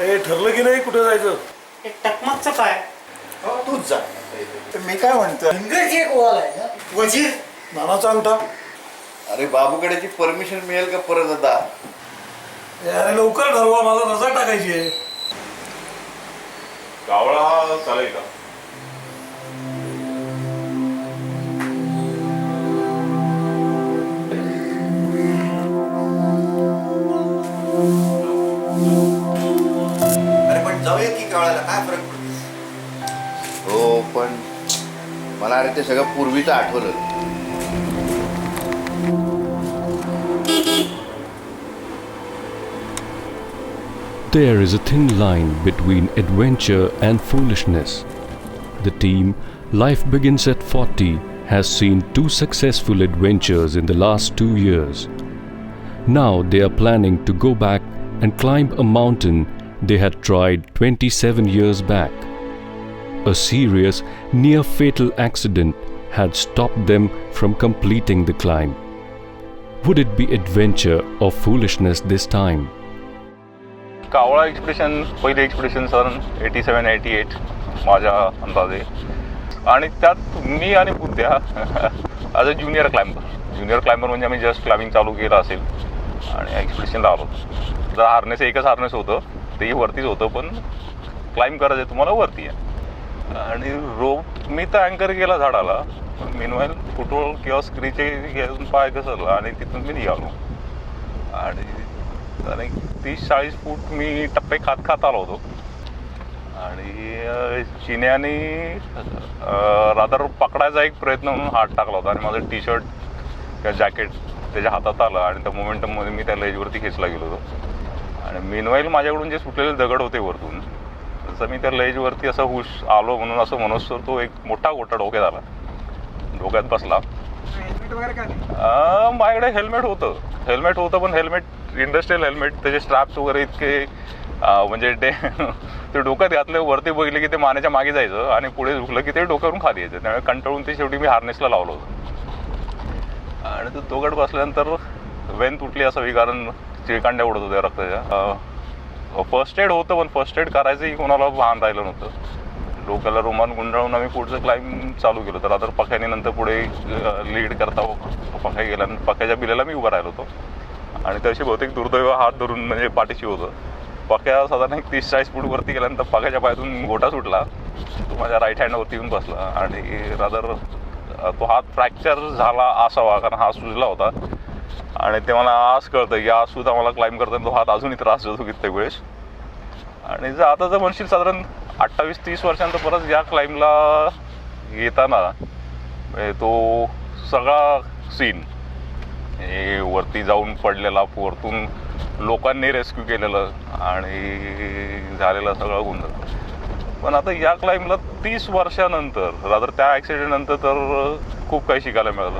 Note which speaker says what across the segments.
Speaker 1: हे ठरलं की नाही कुठे जायचं?
Speaker 2: एक टकमकचं काय?
Speaker 3: हो तूच जा. मी काय म्हणतो,
Speaker 2: इंग्रजी एक ओवाल आहे ना, वजीर.
Speaker 1: नानाचा अंगठा.
Speaker 3: अरे बाबूकडेची परमिशन मिळेल का परत आता?
Speaker 1: अरे लवकर ठरवा, मला रजा टाकायची आहे.
Speaker 4: कावळा चालेल का?
Speaker 3: अरे पण जाऊया की कावळ्याला, काय फरक पडतो? हो पण मला अरे ते सगळं पूर्वीचं आठवलं.
Speaker 5: There is a thin line between adventure and foolishness. The team, Life Begins at 40, has seen 2 successful adventures in the last 2 years. Now they are planning to go back and climb a mountain they had tried 27 years back. A serious, near-fatal accident had stopped them from completing the climb. Would it be adventure or foolishness this time?
Speaker 4: कावळा expedition, पहिली expedition सन 87-88 माझ्या अंदाजे. आणि त्यात मी आणि बुद्ध्या as a junior climber म्हणजे आम्ही जस्ट क्लाइंबिंग चालू केलं असेल आणि एक्सपिडिशनला आलो. जर हार्नेस एकच हार्नेस होतं, तेही वरतीच होतं, पण क्लाइंब करायचं तुम्हाला वरती आहे. आणि रोप मी तर अँकर केला झाडाला, मीनवाईल फुटबॉल किंवा स्क्रीचे घेऊन पाय घसरला आणि तिथून मी निघालो. आणि 30-40 फूट मी टप्पे खात आलो होतो. आणि चिन्याने रादर पकडायचा एक प्रयत्न म्हणून हात टाकला होता आणि माझं टी शर्ट किंवा जॅकेट त्याच्या हातात आलं आणि त्या मोमेंटममध्ये मी त्या लेजवरती खेचला गेलो होतो. आणि मीनवाईल माझ्याकडून जे सुटलेले दगड होते वरतून, तसं मी त्या लेजवरती असं हुश आलो म्हणून असं म्हणूस तर तो एक मोठा गोटा डोक्यात आला, डोक्यात बसला. माझ्याकडे हेल्मेट होतं पण हेल्मेट इंडस्ट्रियल हेल्मेट, त्याचे स्ट्रॅप्स वगैरे इतके म्हणजे ते डोक्यात घातले, वरती बघितले की ते मानेच्या मागे जायचं आणि पुढे झुकलं की ते डोक्यावरून खाली यायचं. त्यामुळे कंटाळून ते शेवटी मी हार्नेसला लावलं होतं. आणि तो दोघड बसल्यानंतर वेन तुटली असावी, कारण चिळकांड्या उडत होत्या रक्ताच्या. फर्स्ट एड होतं, पण फर्स्ट एड करायचंही कोणाला भान राहिलं नव्हतं. डोक्याला रुमाल गुंडाळून आम्ही पुढचं क्लाइंब चालू केलं. तर आता पक्याने नंतर पुढे लीड करता पक्या गेल्यानंतर पक्याच्या बिलेला मी उभा राहिलो होतो. आणि त्याशी बहुतेक दुर्दैव हात धरून म्हणजे पाठीशी होतं. पक्या साधारण 30-40 फूट वरती गेल्यानंतर पक्याच्या पायातून गोटा सुटला. तो माझ्या राईट हँडवरती येऊन बसला आणि रादर तो हात फ्रॅक्चर झाला असावा, कारण हात सुजला होता. आणि ते मला आज कळतं की आज सुद्धा मला क्लाइंब करताना तो हात अजूनही त्रास देतो कित्येक वेळेस. आणि जर म्हणशील साधारण 28-30 वर्षांतर परत या क्लाइंबला येताना तो सगळा सीन, वरती जाऊन पडलेला, वरतून लोकांनी रेस्क्यू केलेलं आणि झालेलं सगळं गोंधळ. पण आता या क्लाइंबला 30 वर्षानंतर रादर त्या ॲक्सिडेंटनंतर तर खूप काही शिकायला मिळालं.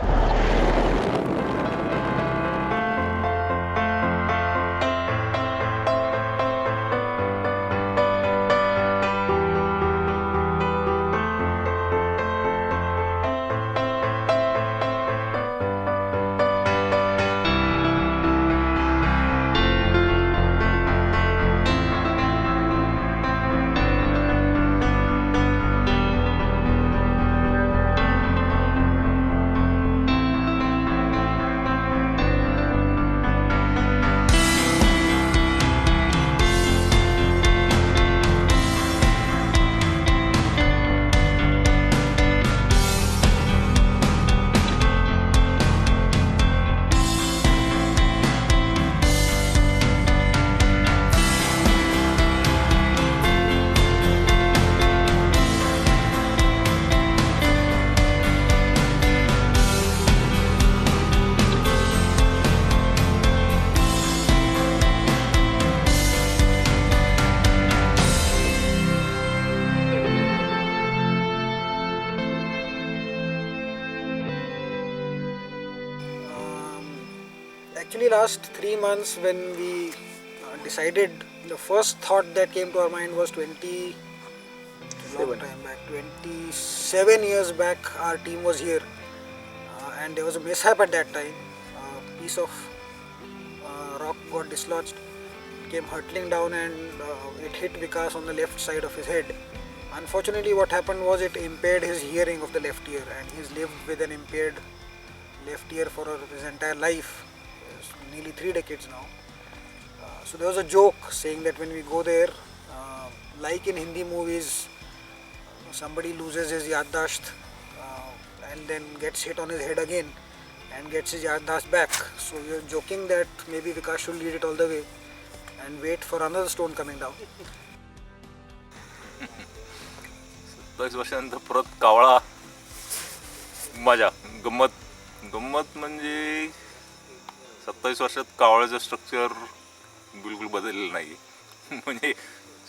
Speaker 6: Actually, last 3 months when we decided, the first thought that came to our mind was 27 years back our team was here, and there was a mishap at that time. A piece of rock got dislodged, came hurtling down and it hit Vikas on the left side of his head. Unfortunately, what happened was it impaired his hearing of the left ear, and he's lived with an impaired left ear for his entire life. It's nearly 3 decades now. So there was a joke saying that when we go there, like in Hindi movies, somebody loses his yaddaasht and then gets hit on his head again and gets his yaddaasht back. So we are joking that maybe Vikas should lead it all the way and wait for another stone coming down.
Speaker 4: 27 वर्षानंतर परत कावळा, मजा, गंमत म्हणजे 27 वर्षात कावळ्याचं structure बिलकुल बदललेलं नाही. म्हणजे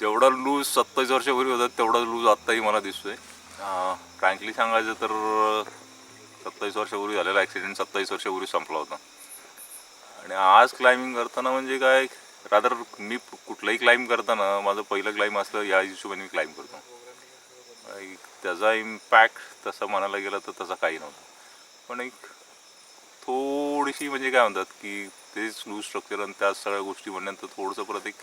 Speaker 4: जेवढा लूज 27 वर्षापूर्वी होता तेवढा लूज आत्ताही मला दिसतोय. फ्रँकली सांगायचं तर 27 वर्षापूर्वी झालेला ॲक्सिडेंट 27 वर्षापूर्वी संपला होता. आणि आज क्लाइम्बिंग करताना म्हणजे काय, रादर मी कुठलंही क्लाइम्ब करताना माझं पहिलं क्लाइम्ब असलं या हिशोबाने मी क्लाइम्ब करतो. त्याचा इम्पॅक्ट तसं म्हणायला गेलं तर तसा काही नव्हता. पण एक थोडीशी म्हणजे काय म्हणतात की तेच लूज स्ट्रक्चर आणि त्या सगळ्या गोष्टी म्हणल्यानंतर थोडंसं परत एक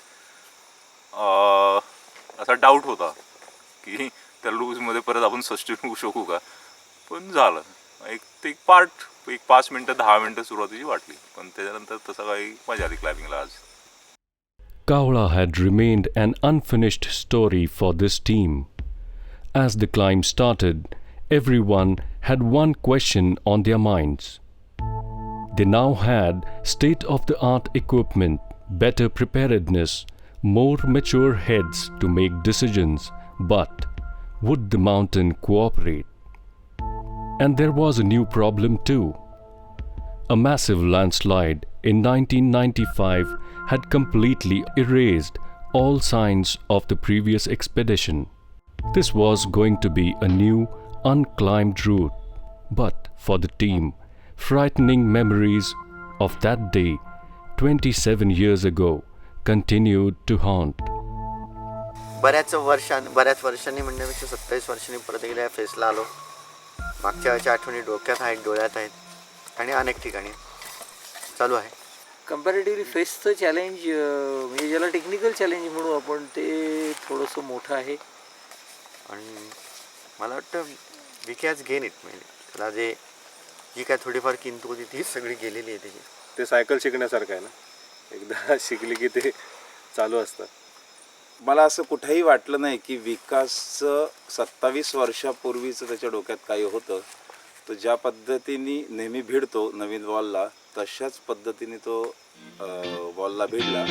Speaker 4: असा डाऊट होता की त्या लूजमध्ये परत आपण सस्टेन होऊ शकू का. पण झालं. एक पार्ट 5 मिनटं 10 मिनटं सुरुवातीची वाटली, पण त्याच्यानंतर तसं काही मजा आली क्लाइम्बिंगला आज.
Speaker 5: Kavla had remained an unfinished story for this team. As the climb started, everyone had one question on their minds. They now had state-of-the-art equipment, better preparedness, more mature heads to make decisions, but would the mountain cooperate? And there was a new problem too. A massive landslide in 1995 had completely erased all signs of the previous expedition. This was going to be a new, unclimbed route, but for the team, frightening memories of that day 27 years ago continued to haunt.
Speaker 7: बऱ्याच वर्षांनी म्हणण्यापेक्षा 27 वर्षांनी परत एकदा या फेसला आलो. मागच्या वेळच्या आठवणी डोक्यात आहेत, डोळ्यात आहेत आणि अनेक ठिकाणी चालू आहे.
Speaker 2: कम्पॅरेटिव्हली फेसचं चॅलेंज म्हणजे ज्याला टेक्निकल चॅलेंज म्हणू आपण, ते थोडंसं मोठं आहे.
Speaker 7: आणि मला वाटतं वी कॅच गेन इट, म्हणजे त्याला जी काय थोडीफार किंमत होती ती सगळी गेलेली आहे त्याची.
Speaker 8: ते सायकल शिकण्यासारखं आहे ना, एकदा शिकली की ते चालू असतं. मला असं कुठेही वाटलं नाही की विकासचं 27 वर्षापूर्वीचं त्याच्या डोक्यात काही होतं. तो ज्या पद्धतीने नेहमी भिडतो नवीन वॉलला, तशाच पद्धतीने तो वॉलला भिडला.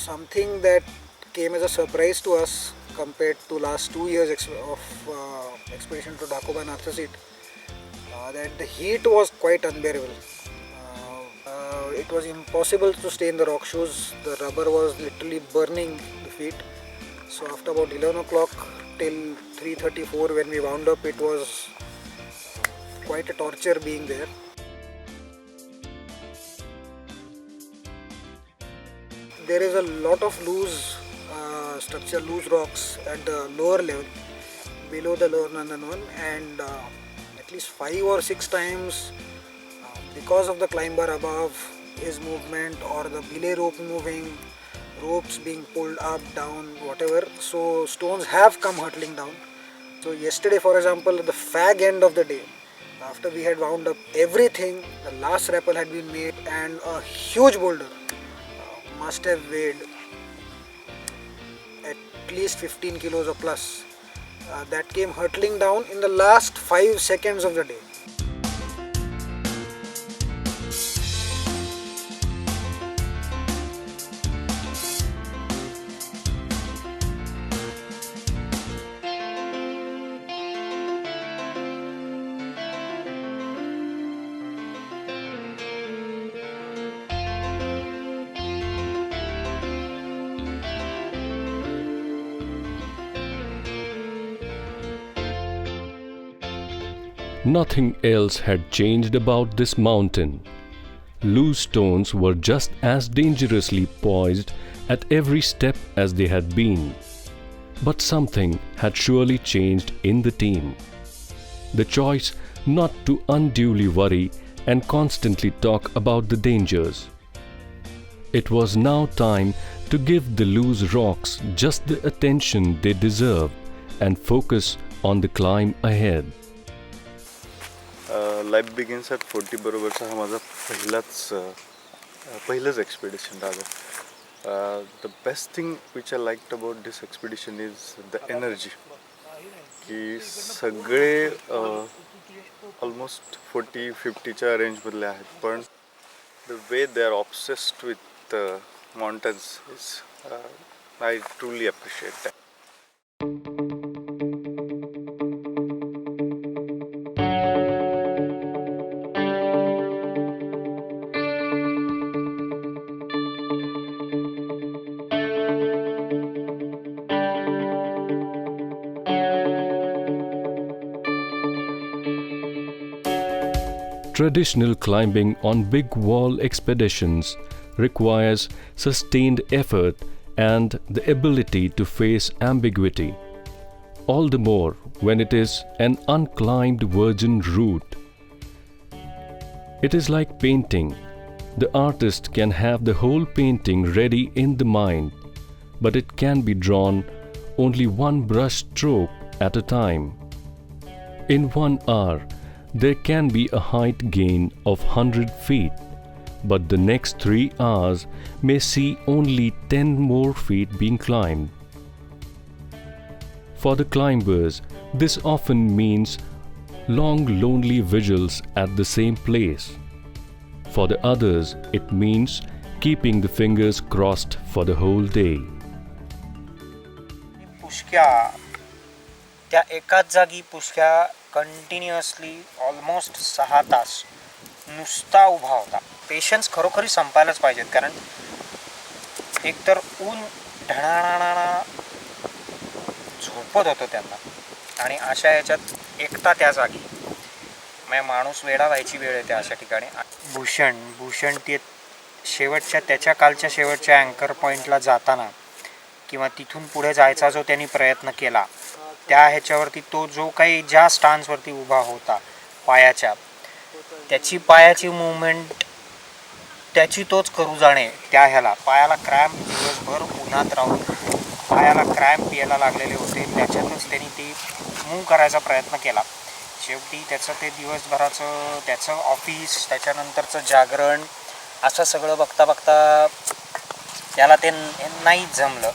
Speaker 6: Something that came as a surprise to us compared to last 2 years of expedition to Dakoba and Arthasit, that the heat was quite unbearable. It was impossible to stay in the rock shoes. The rubber was literally burning the feet. So after about 11 o'clock till 3:34 when we wound up, it was quite a torture being there. There is a lot of loose structure, loose rocks at the lower level, below the lower Nandanvan, and at least 5 or 6 times because of the climber above, his movement or the belay rope moving, ropes being pulled up, down, whatever, so stones have come hurtling down. So yesterday, for example, the fag end of the day, after we had wound up everything, the last rappel had been made and a huge boulder must have weighed at least 15 kilos or plus. That came hurtling down in the last 5 seconds of the day.
Speaker 5: Nothing else had changed about this mountain. Loose stones were just as dangerously poised at every step as they had been. But something had surely changed in the team. The choice not to unduly worry and constantly talk about the dangers. It was now time to give the loose rocks just the attention they deserve and focus on the climb ahead.
Speaker 9: Life begins at 40 बरोबरचा हा माझा पहिलंच expedition राहिलं. The best thing which I liked about this expedition is the energy, की सगळे almost 40-50च्या रेंजमधले आहेत, पण the way they are obsessed with mountains is I truly appreciate that.
Speaker 5: Traditional climbing on big wall expeditions requires sustained effort and the ability to face ambiguity, all the more when it is an unclimbed virgin route. It is like painting. The artist can have the whole painting ready in the mind, but it can be drawn only one brush stroke at a time. In 1 hour, there can be a height gain of 100 feet, but the next 3 hours may see only 10 more feet being climbed. For the climbers, this often means long lonely vigils at the same place. For the others, it means keeping the fingers crossed for the whole day.
Speaker 6: पुष्क्या त्या एकाच जागी पुष्क्या continuously almost 6 तास नुसता उभा होता. Patience खरोखरी संपायलाच पाहिजेत, कारण एकतर ऊन ढणाणा झोपत होतं त्यांना, आणि अशा याच्यात एकटा त्या जागी म्हणजे माणूस वेडा व्हायची वेळ येते अशा ठिकाणी. भूषण ते शेवटच्या त्याच्या कालच्या शेवटच्या अँकर पॉईंटला जाताना किंवा तिथून पुढे जायचा जो त्यांनी प्रयत्न केला, त्या ह्याच्यावरती तो जो काही ज्या स्टान्सवरती उभा होता पायाच्या, त्याची पायाची मुवमेंट त्याची तोच करू जाणे. त्या ह्याला पायाला क्रॅम्प, दिवसभर उन्हात राहून पायाला क्रॅम्प यायला लागलेले होते, त्याच्यातच त्यांनी ते मूव करायचा प्रयत्न केला. शेवटी त्याचं ते दिवसभराचं त्याचं ऑफिस, त्याच्यानंतरचं जागरण, असं सगळं बघता बघता त्याला ते नाहीच जमलं.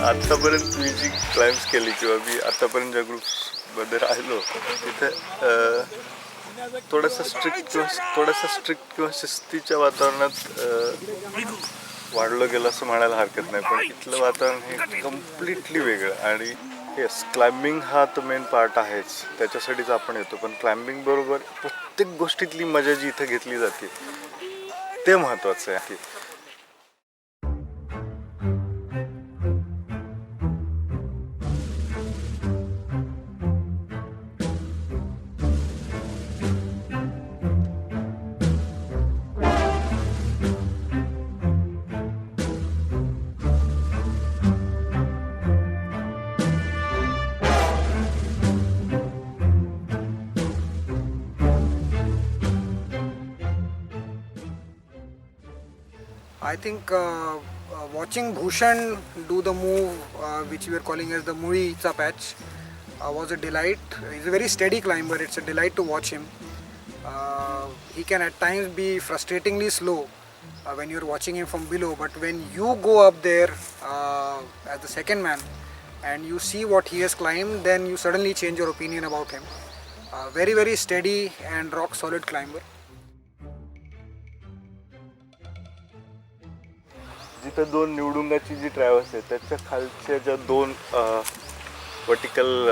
Speaker 9: आत्तापर्यंत मी जी क्लाइम्स केली किंवा मी आत्तापर्यंत ज्या ग्रुप्समध्ये राहिलो तिथे थोडंसं स्ट्रिक्ट किंवा शिस्तीच्या वातावरणात वाढलं गेलं असं म्हणायला हरकत नाही, पण इथलं वातावरण हे कम्प्लिटली वेगळं. आणि येस, क्लाइम्बिंग हा तर मेन पार्ट आहेच, त्याच्यासाठीच आपण येतो, पण क्लाइम्बिंग बरोबर प्रत्येक गोष्टीतली मजा जी इथं घेतली जाते ते महत्त्वाचं आहे.
Speaker 6: I think watching Bhushan do the move which we are calling as the Muri-cha patch was a delight. He's a very steady climber. It's a delight to watch him. He can at times be frustratingly slow when you're watching him from below, but when you go up there as the second man and you see what he has climbed, then you suddenly change your opinion about him. Very, very steady and rock solid climber.
Speaker 9: जिथं 2 निवडुंगाची जी travels आहे त्याच्या खालच्या ज्या 2 vertical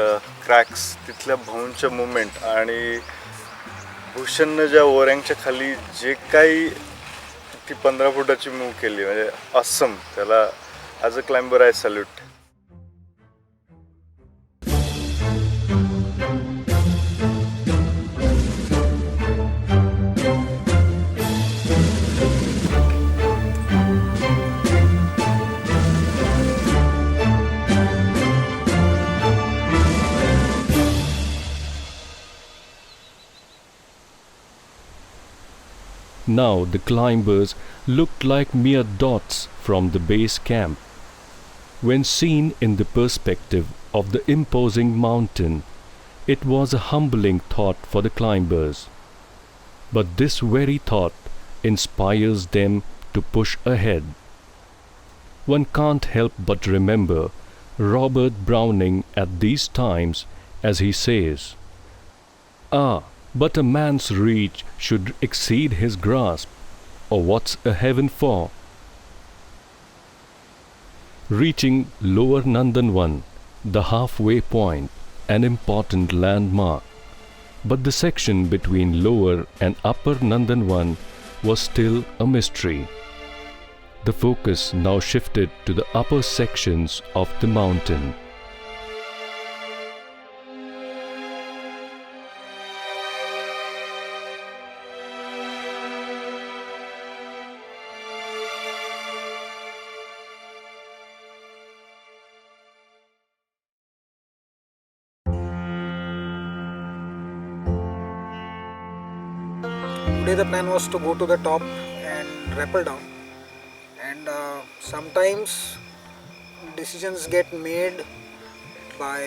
Speaker 9: cracks, तिथल्या भाऊंच्या movement आणि भूषणनं ज्या ओऱ्यांच्या खाली जे काही ती 15 फुटाची मूव केली, म्हणजे ऑसम. त्याला as a climber I salute.
Speaker 5: Now the climbers looked like mere dots from the base camp. When seen in the perspective of the imposing mountain, it was a humbling thought for the climbers. But this very thought inspires them to push ahead. One can't help but remember Robert Browning at these times as he says, "Ah, but a man's reach should exceed his grasp, or what's a heaven for?" Reaching Lower Nandanvan, the halfway point, an important landmark, but the section between Lower and Upper Nandanvan was still a mystery. The focus now shifted to the upper sections of the mountain.
Speaker 6: Today the plan was to go to the top and rappel down, and sometimes decisions get made by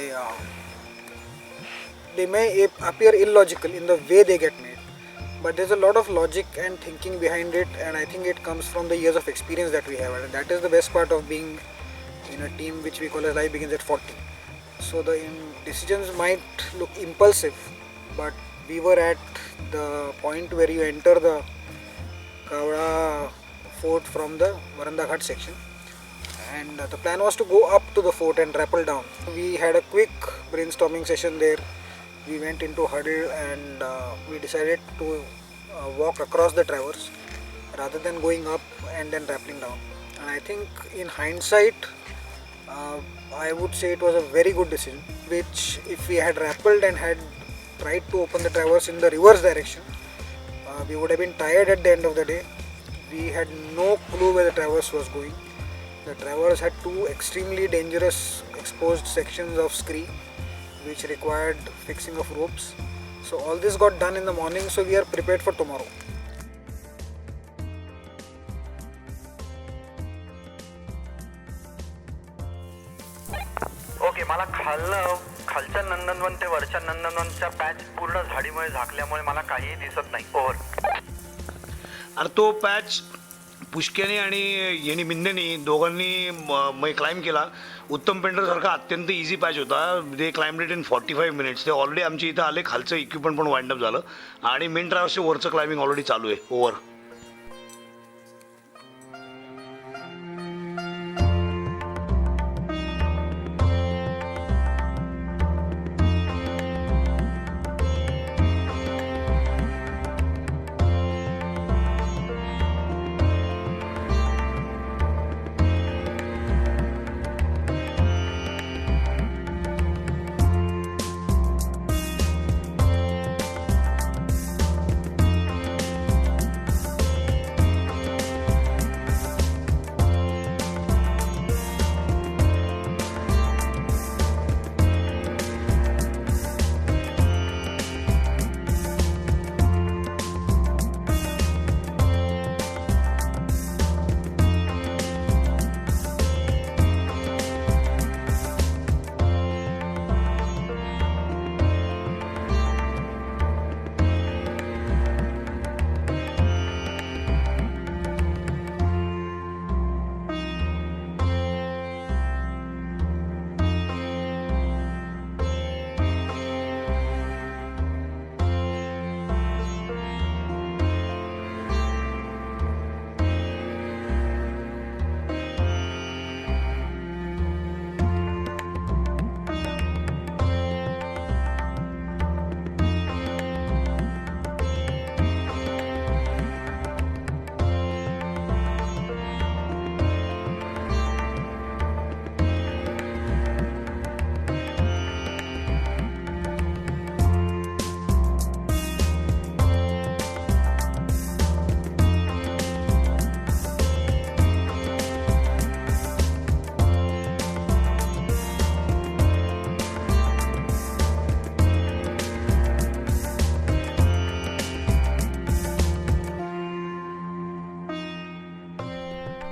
Speaker 6: they may appear illogical in the way they get made, but there's a lot of logic and thinking behind it, and I think it comes from the years of experience that we have, and that is the best part of being in a team which we call as Life Begins at 40. So the decisions might look impulsive, but we were at the point where you enter the Kavra fort from the Varanda Ghat section, and the plan was to go up to the fort and rappel down. We had a quick brainstorming session there. We went into huddle and we decided to walk across the traverse rather than going up and then rappelling down. And I think in hindsight, I would say it was a very good decision, which if we had rappelled and had tried to open the traverse in the reverse direction, we would have been tired at the end of the day. We had no clue where the traverse was going. The traverse had two extremely dangerous exposed sections of scree which required fixing of ropes. So all this got done in the morning, so we are prepared for tomorrow.
Speaker 10: Okay, मला खालच्या नंदनवन ते वरच्या नंदनवनच्या patch पूर्ण झाडीमुळे झाकल्यामुळे मला काहीही दिसत नाही. Over.
Speaker 1: आणि तो पॅच पुष्क्याने आणि यांनी बिंदेनी दोघांनी क्लाइंब केला. उत्तम पेंडरसारखा अत्यंत इझी पॅच होता. दे क्लाइम्ब इट इन 45 मिनिट्स. ते ऑलरेडी आमच्या इथं आले, खालचं इक्विपमेंट पण वाइंड अप झालं आणि मेन ट्रॅव्हर्सच्या वरचं क्लाइम्बिंग ऑलरेडी चालू आहे. Over.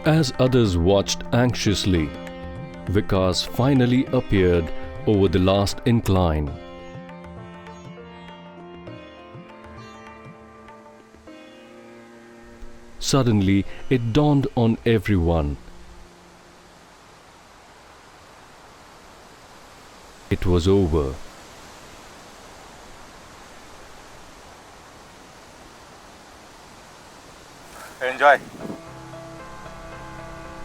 Speaker 5: As others watched anxiously, Vikas finally appeared over the last incline. Suddenly, it dawned on everyone. It was over.
Speaker 4: Enjoy.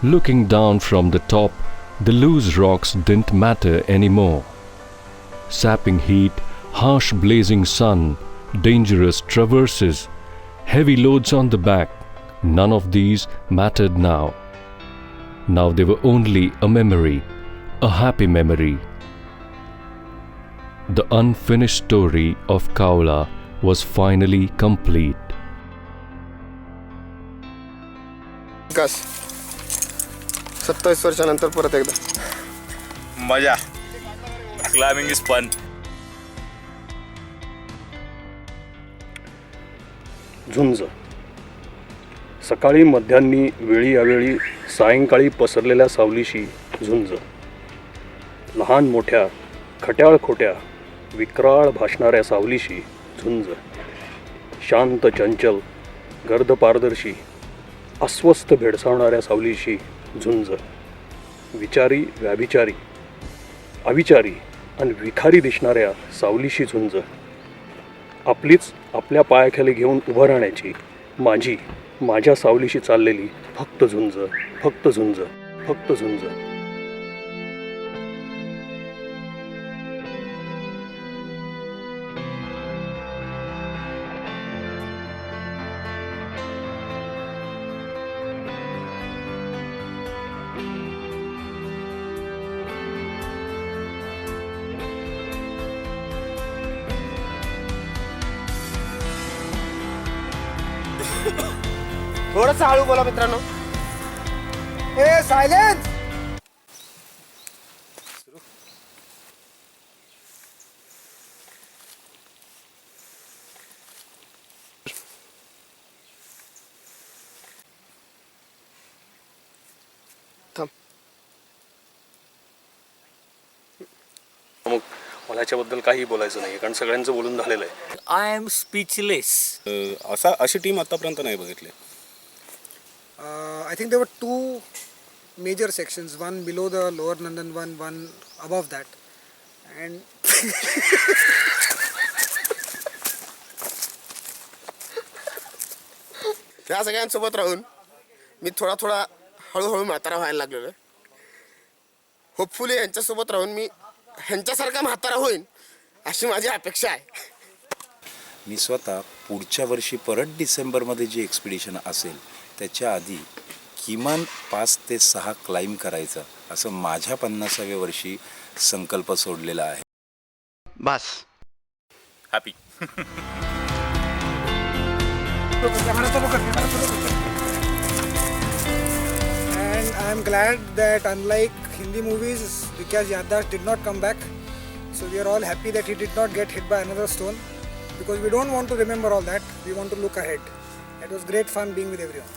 Speaker 5: Looking down from the top, the loose rocks didn't matter anymore. Sapping heat, harsh blazing sun, dangerous traverses, heavy loads on the back, none of these mattered now. Now they were only a memory, a happy memory. The unfinished story of Kaula was finally complete.
Speaker 11: Vikas 27 वर्षानंतर परत एकदा
Speaker 4: मजा. Climbing is fun.
Speaker 12: झुंज. सकाळी मध्यान्ही वेळी अवेळी सायंकाळी पसरलेल्या सावलीशी झुंज. लहान मोठ्या खट्याळ खोट्या विक्राळ भासणाऱ्या सावलीशी झुंज. शांत चंचल गर्द पारदर्शी अस्वस्थ भेडसावणाऱ्या सावलीशी झुंज. विचारी व्याभिचारी अविचारी आणि विखारी दिसणाऱ्या सावलीशी झुंज. आपलीच आपल्या पायाखाली घेऊन उभं राहण्याची माझ्या सावलीशी चाललेली फक्त झुंज, फक्त झुंज, फक्त झुंज.
Speaker 11: थोडंसं हळू बोला मित्रांनो.
Speaker 6: ए सायलेन्स.
Speaker 12: मग मला याच्याबद्दल काही बोलायचं नाही कारण सगळ्यांचं बोलून झालेलं आहे.
Speaker 2: I am speechless.
Speaker 12: अशी टीम आतापर्यंत नाही बघितली.
Speaker 6: I think there were two major sections, one below the lower Nandanvan, one above that, and
Speaker 11: या सगळ्यांसोबत राहून मी थोडा हळूहळू म्हातारा व्हायला लागलेलो आहे. होपफुली यांच्यासोबत राहून मी ह्यांच्यासारखा म्हातारा होईन अशी माझी अपेक्षा आहे.
Speaker 8: मी स्वतः पुढच्या वर्षी परत डिसेंबरमध्ये जी एक्सपिडिशन असेल त्याच्या आधी किमान 5 ते 6 क्लाइंब करायचं असं माझ्या 50व्या वर्षी संकल्प सोडलेला आहे.
Speaker 7: बस.
Speaker 4: Happy.
Speaker 6: And I am glad that unlike Hindi movies, Vikas Yaddash did not come back. So we are all happy that he did not get hit by another stone, because we don't want to remember all that. We want to look ahead. It was great fun being with everyone.